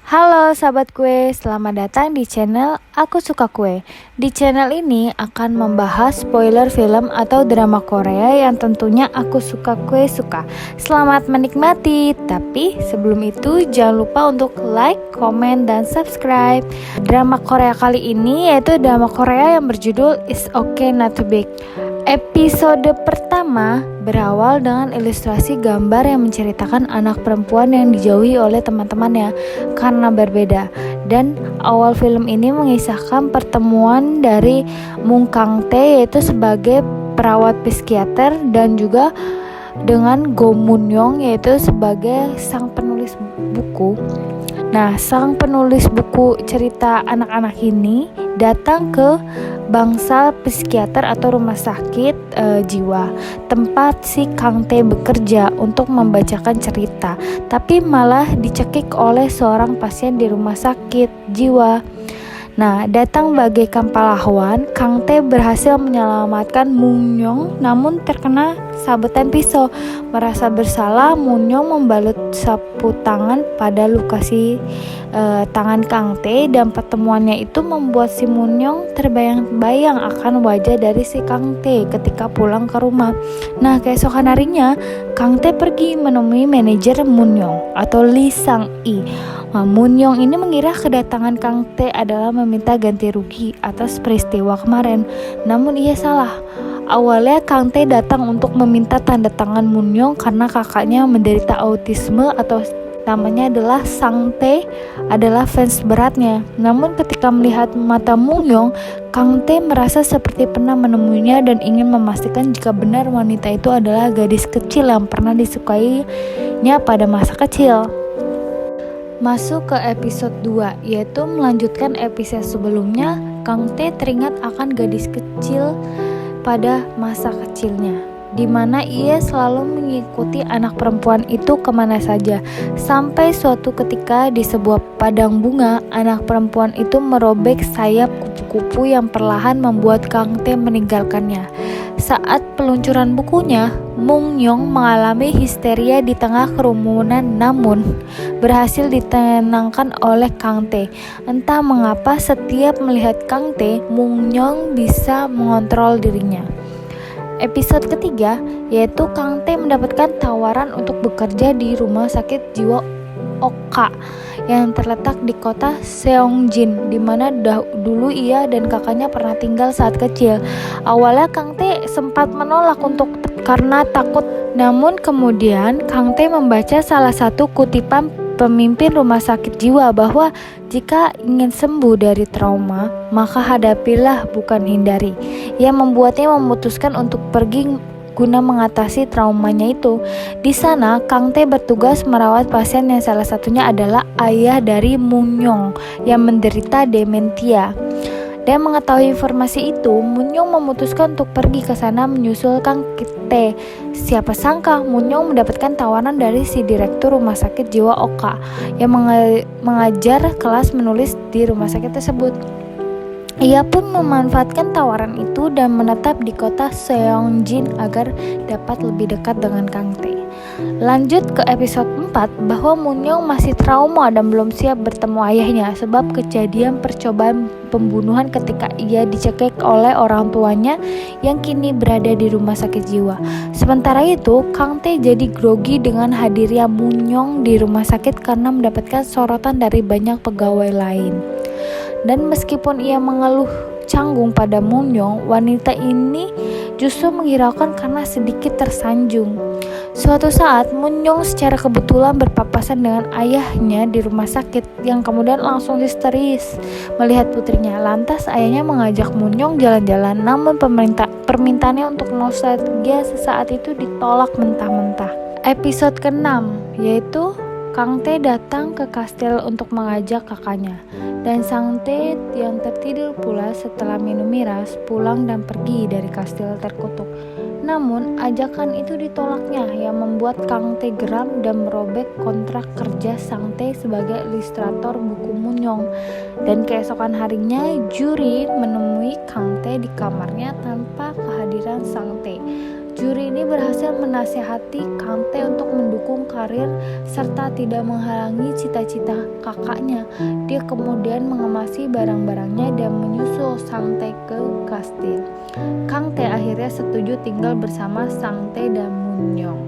Halo sahabat kue, selamat datang di channel Aku Suka Kue. Di channel ini akan membahas spoiler film atau drama Korea yang tentunya Aku Suka Kue suka. Selamat menikmati, tapi sebelum itu jangan lupa untuk like, komen, dan subscribe. Drama Korea kali ini yaitu drama Korea yang berjudul It's Okay Not to Big. Episode pertama berawal dengan ilustrasi gambar yang menceritakan anak perempuan yang dijauhi oleh teman-temannya karena berbeda. Dan awal film ini mengisahkan pertemuan dari Moon Kang Tae yaitu sebagai perawat psikiater dan juga dengan Go Moon Young yaitu sebagai sang penulis buku. Nah, sang penulis buku cerita anak-anak ini datang ke bangsal psikiater atau rumah sakit jiwa tempat si Kang Tae bekerja untuk membacakan cerita, tapi malah dicekik oleh seorang pasien di rumah sakit jiwa. Nah, datang bagaikan pahlawan, Kang Tae berhasil menyelamatkan Moon Young namun terkena sabetan pisau. Merasa bersalah, Moon Young membalut sapu tangan pada luka tangan Kang Tae, dan pertemuannya itu membuat si Moon Young terbayang-bayang akan wajah dari si Kang Tae ketika pulang ke rumah. Nah, keesokan harinya Kang Tae pergi menemui manajer Moon Young atau Lee Sang-i. Moon Young ini mengira kedatangan Kang Tae adalah meminta ganti rugi atas peristiwa kemarin, namun ia salah. Awalnya Kang Tae datang untuk meminta tanda tangan Moon Young karena kakaknya menderita autisme atau namanya adalah Sang Tae adalah fans beratnya. Namun ketika melihat mata Moon Young, Kang Tae merasa seperti pernah menemuinya dan ingin memastikan jika benar wanita itu adalah gadis kecil yang pernah disukainya pada masa kecil. Masuk ke episode 2, yaitu melanjutkan episode sebelumnya. Kang Tae teringat akan gadis kecil pada masa kecilnya, di mana ia selalu mengikuti anak perempuan itu kemana saja. Sampai suatu ketika di sebuah padang bunga, anak perempuan itu merobek sayap kupu-kupu yang perlahan membuat Kang Tae meninggalkannya. Saat peluncuran bukunya, Moon Young mengalami histeria di tengah kerumunan namun berhasil ditenangkan oleh Kang Tae. Entah mengapa setiap melihat Kang Tae, Moon Young bisa mengontrol dirinya. Episode ketiga yaitu Kang Tae mendapatkan tawaran untuk bekerja di rumah sakit jiwa Oka yang terletak di kota Seongjin, di mana dulu ia dan kakaknya pernah tinggal saat kecil. Awalnya Kang Tae sempat menolak karena takut, namun kemudian Kang Tae membaca salah satu kutipan pemimpin rumah sakit jiwa bahwa jika ingin sembuh dari trauma, maka hadapilah bukan hindari, yang membuatnya memutuskan untuk pergi guna mengatasi traumanya itu. Di sana, Kang Tae bertugas merawat pasien yang salah satunya adalah ayah dari Moon Young yang menderita dementia. Dan mengetahui informasi itu, Moon Young memutuskan untuk pergi ke sana menyusul Kang Tae. Siapa sangka Moon Young mendapatkan tawaran dari si direktur rumah sakit jiwa Oka yang mengajar kelas menulis di rumah sakit tersebut. Ia pun memanfaatkan tawaran itu dan menetap di kota Seongjin agar dapat lebih dekat dengan Kang Tae. Lanjut ke episode 4, bahwa Moon Young masih trauma dan belum siap bertemu ayahnya sebab kejadian percobaan pembunuhan ketika ia dicekik oleh orang tuanya yang kini berada di rumah sakit jiwa. Sementara itu, Kang Tae jadi grogi dengan hadirnya Moon Young di rumah sakit karena mendapatkan sorotan dari banyak pegawai lain. Dan meskipun ia mengeluh canggung pada Moon Young, wanita ini justru menghiraukan karena sedikit tersanjung. Suatu saat, Moon Young secara kebetulan berpapasan dengan ayahnya di rumah sakit yang kemudian langsung histeris melihat putrinya. Lantas ayahnya mengajak Moon Young jalan-jalan, namun permintaannya untuk nostalgia sesaat itu ditolak mentah-mentah. Episode ke-6 yaitu Kang Tae datang ke kastil untuk mengajak kakaknya, dan Sang Tae yang tertidur pula setelah minum miras pulang dan pergi dari kastil terkutuk. Namun ajakan itu ditolaknya yang membuat Kang Tae geram dan merobek kontrak kerja Sang Tae sebagai ilustrator buku Moon Young. Dan keesokan harinya juri menemui Kang Tae di kamarnya tanpa kehadiran Sang Tae. Juri ini berhasil menasihati Kang Tae untuk mendukung karir serta tidak menghalangi cita-cita kakaknya. Dia kemudian mengemasi barang-barangnya dan menyusul Sang Tae ke kastil. Kang Tae akhirnya setuju tinggal bersama Sang Tae dan Moon Young.